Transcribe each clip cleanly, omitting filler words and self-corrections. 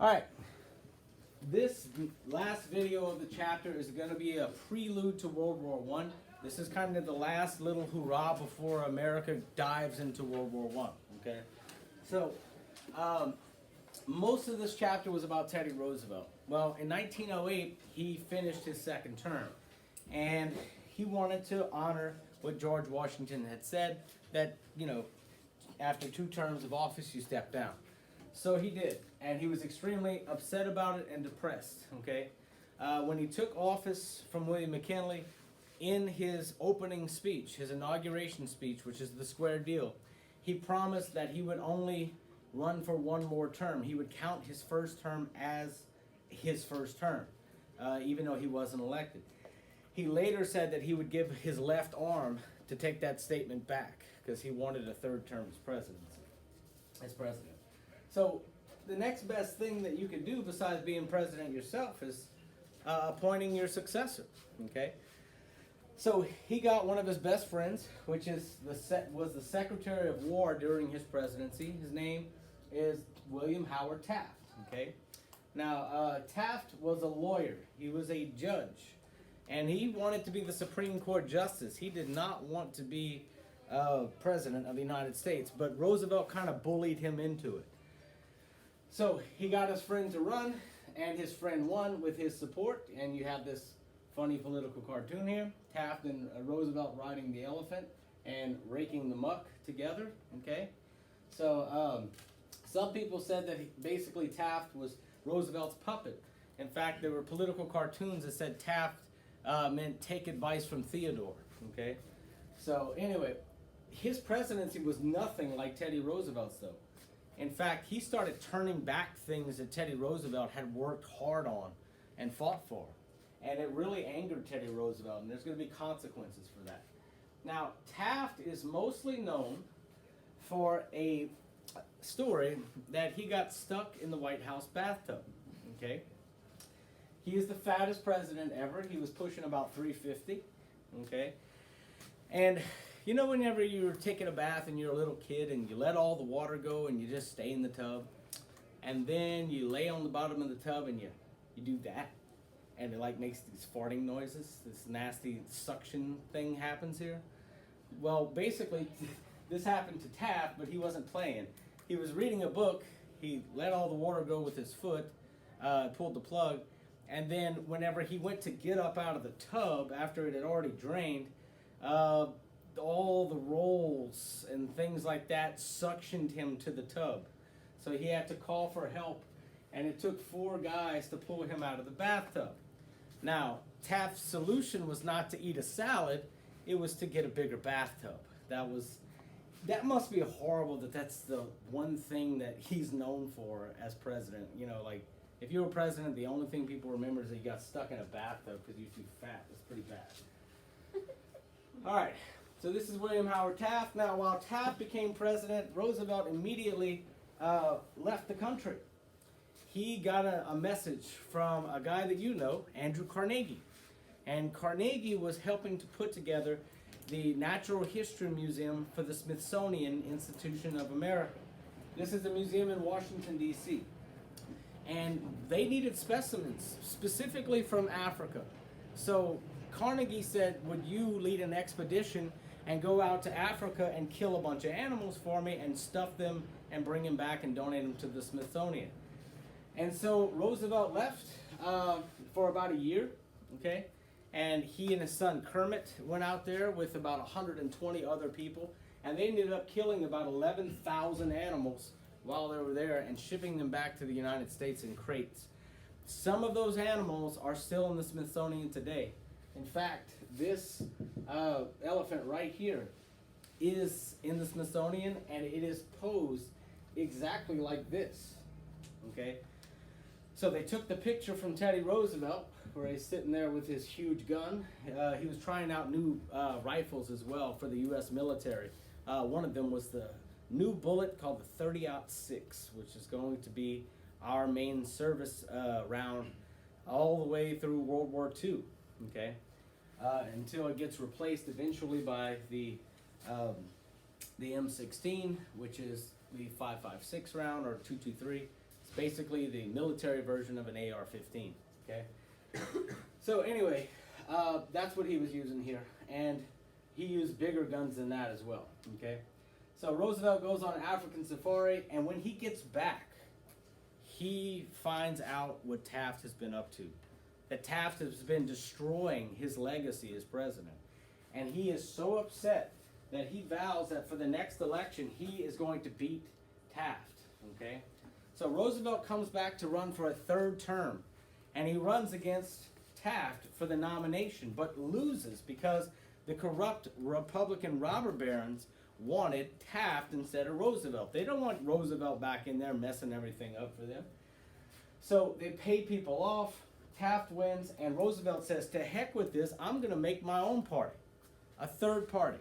All right, this last video of the chapter is going to be a prelude to World War One. This is kind of the last little hurrah before America dives into World War One. Okay, so most of this chapter was about Teddy Roosevelt. Well, in 1908, he finished his second term, and he wanted to honor what George Washington had said, that, you know, after 2 terms of office, you step down. So he did, and he was extremely upset about it and depressed, okay? When he took office from William McKinley, in his opening speech, his inauguration speech, which is the square deal, he promised that he would only run for 1 more term. He would count his first term as his first term, even though he wasn't elected. He later said that he would give his left arm to take that statement back because he wanted a 3rd term as president. So the next best thing that you can do besides being president yourself is appointing your successor. Okay. So he got one of his best friends, which is was the Secretary of War during his presidency. His name is William Howard Taft. Okay. Now Taft was a lawyer. He was a judge. And he wanted to be the Supreme Court Justice. He did not want to be President of the United States, but Roosevelt kind of bullied him into it. So he got his friend to run, and his friend won with his support. And you have this funny political cartoon here, Taft and Roosevelt riding the elephant and raking the muck together. Okay, so some people said that basically Taft was Roosevelt's puppet. In fact, there were political cartoons that said Taft meant take advice from Theodore. Okay, so anyway, his presidency was nothing like Teddy Roosevelt's, though. In fact, he started turning back things that Teddy Roosevelt had worked hard on and fought for, and it really angered Teddy Roosevelt, and there's going to be consequences for that. Now, Taft is mostly known for a story that he got stuck in the White House bathtub. Okay. He is the fattest president ever. He was pushing about 350, okay? And you know whenever you're taking a bath and you're a little kid and you let all the water go and you just stay in the tub, and then you lay on the bottom of the tub and you do that, and it like makes these farting noises, this nasty suction thing happens here? Well, basically, this happened to Taft, but he wasn't playing. He was reading a book, he let all the water go with his foot, pulled the plug, and then whenever he went to get up out of the tub after it had already drained, all the rolls and things like that suctioned him to the tub. So he had to call for help, and it took 4 guys to pull him out of the bathtub. Now, Taft's solution was not to eat a salad, it was to get a bigger bathtub. That must be horrible that's the one thing that he's known for as president. You know, like, if you were president, the only thing people remember is that you got stuck in a bathtub because you're too fat. That's pretty bad. All right, so this is William Howard Taft. Now, while Taft became president, Roosevelt immediately left the country. He got a message from a guy that you know, Andrew Carnegie. And Carnegie was helping to put together the Natural History Museum for the Smithsonian Institution of America. This is a museum in Washington, D.C., and they needed specimens, specifically from Africa. So Carnegie said, would you lead an expedition and go out to Africa and kill a bunch of animals for me and stuff them and bring them back and donate them to the Smithsonian? And so Roosevelt left for about a year, okay? And he and his son Kermit went out there with about 120 other people, and they ended up killing about 11,000 animals while they were there and shipping them back to the United States in crates. Some of those animals are still in the Smithsonian today. In fact, this elephant right here is in the Smithsonian, and it is posed exactly like this. Okay? So they took the picture from Teddy Roosevelt, where he's sitting there with his huge gun. He was trying out new rifles as well for the U.S. military. One of them was the new bullet called the 30-06, which is going to be our main service round all the way through World War II, okay? Until it gets replaced eventually by the M16, which is the 5.56 round or 223. It's basically the military version of an AR-15. Okay. So anyway, that's what he was using here, and he used bigger guns than that as well. Okay. So Roosevelt goes on an African safari, and when he gets back, he finds out what Taft has been up to. That Taft has been destroying his legacy as president. And he is so upset that he vows that for the next election, he is going to beat Taft. Okay? So Roosevelt comes back to run for a third term. And he runs against Taft for the nomination, but loses because the corrupt Republican robber barons wanted Taft instead of Roosevelt. They don't want Roosevelt back in there messing everything up for them. So they pay people off. Taft wins, and Roosevelt says, to heck with this, I'm going to make my own party, a third party.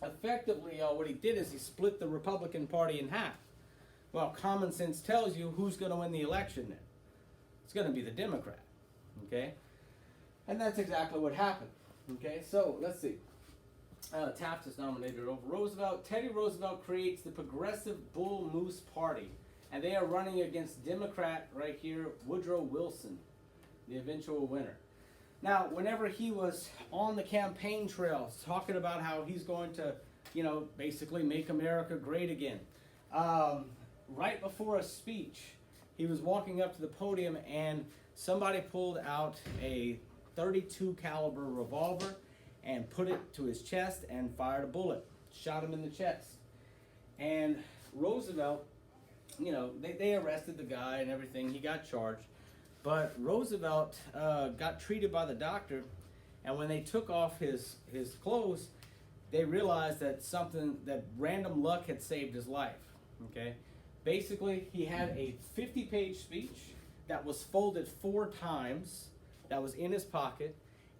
Effectively, what he did is he split the Republican Party in half. Well, common sense tells you who's going to win the election then. It's going to be the Democrat, okay? And that's exactly what happened, okay? So, let's see. Taft is nominated over Roosevelt. Teddy Roosevelt creates the Progressive Bull Moose Party, and they are running against Democrat, right here, Woodrow Wilson, the eventual winner. Now, whenever he was on the campaign trail talking about how he's going to, basically make America great again, right before a speech, he was walking up to the podium and somebody pulled out a .32 caliber revolver and put it to his chest and fired a bullet, shot him in the chest. And Roosevelt, they arrested the guy and everything. He got charged. But Roosevelt got treated by the doctor, and when they took off his clothes, they realized that random luck had saved his life. Okay, basically he had a 50-page speech that was folded 4 times, that was in his pocket,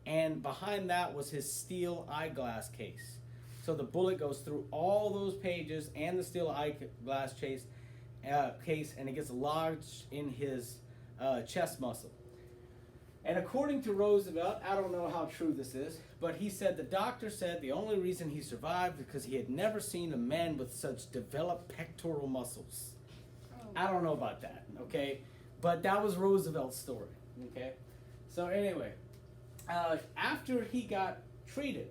and behind that was his steel eyeglass case. So the bullet goes through all those pages and the steel eyeglass case, and it gets lodged in his chest muscle. And according to Roosevelt, I don't know how true this is, but he said the doctor said the only reason he survived is because he had never seen a man with such developed pectoral muscles. I don't know about that, okay? But that was Roosevelt's story, okay? So anyway, after he got treated,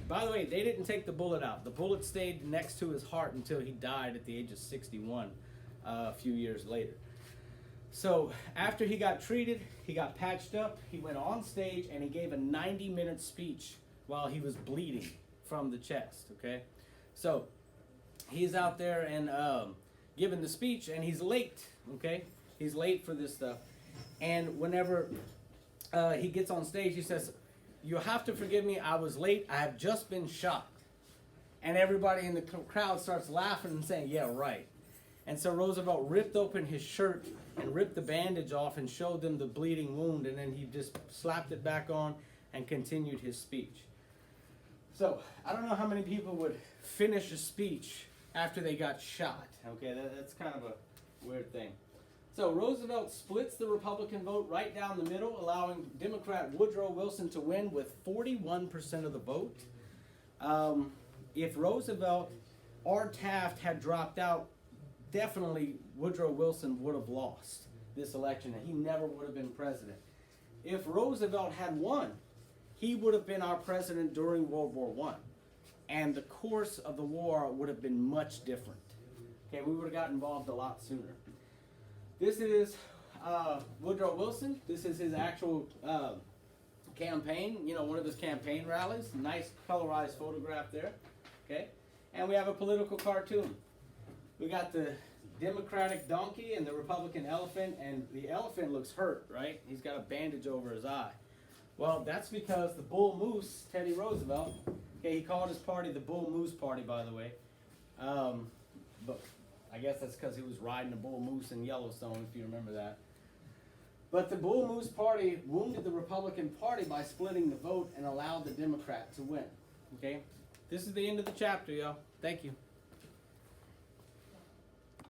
by the way, they didn't take the bullet out. The bullet stayed next to his heart until he died at the age of 61 a few years later. So after he got treated, he got patched up, he went on stage, and he gave a 90-minute speech while he was bleeding from the chest, okay? So he's out there and giving the speech, and he's late, okay? He's late for this stuff. And whenever he gets on stage, he says, "You have to forgive me, I was late, I have just been shot." And everybody in the crowd starts laughing and saying, "Yeah, right." And so Roosevelt ripped open his shirt and ripped the bandage off and showed them the bleeding wound, and then he just slapped it back on and continued his speech. So I don't know how many people would finish a speech after they got shot. Okay, that's kind of a weird thing. So Roosevelt splits the Republican vote right down the middle, allowing Democrat Woodrow Wilson to win with 41% of the vote. If Roosevelt or Taft had dropped out, definitely Woodrow Wilson would have lost this election, and he never would have been president. If Roosevelt had won, he would have been our president during World War I, and the course of the war would have been much different. Okay, we would have got involved a lot sooner. This is Woodrow Wilson. This is his actual campaign, one of his campaign rallies. Nice colorized photograph there. Okay, and we have a political cartoon. We got the Democratic donkey and the Republican elephant, and the elephant looks hurt, right? He's got a bandage over his eye. Well, that's because the bull moose, Teddy Roosevelt, okay, he called his party the Bull Moose Party, by the way. But I guess that's because he was riding a bull moose in Yellowstone, if you remember that. But the Bull Moose Party wounded the Republican Party by splitting the vote and allowed the Democrat to win. Okay? This is the end of the chapter, y'all. Thank you.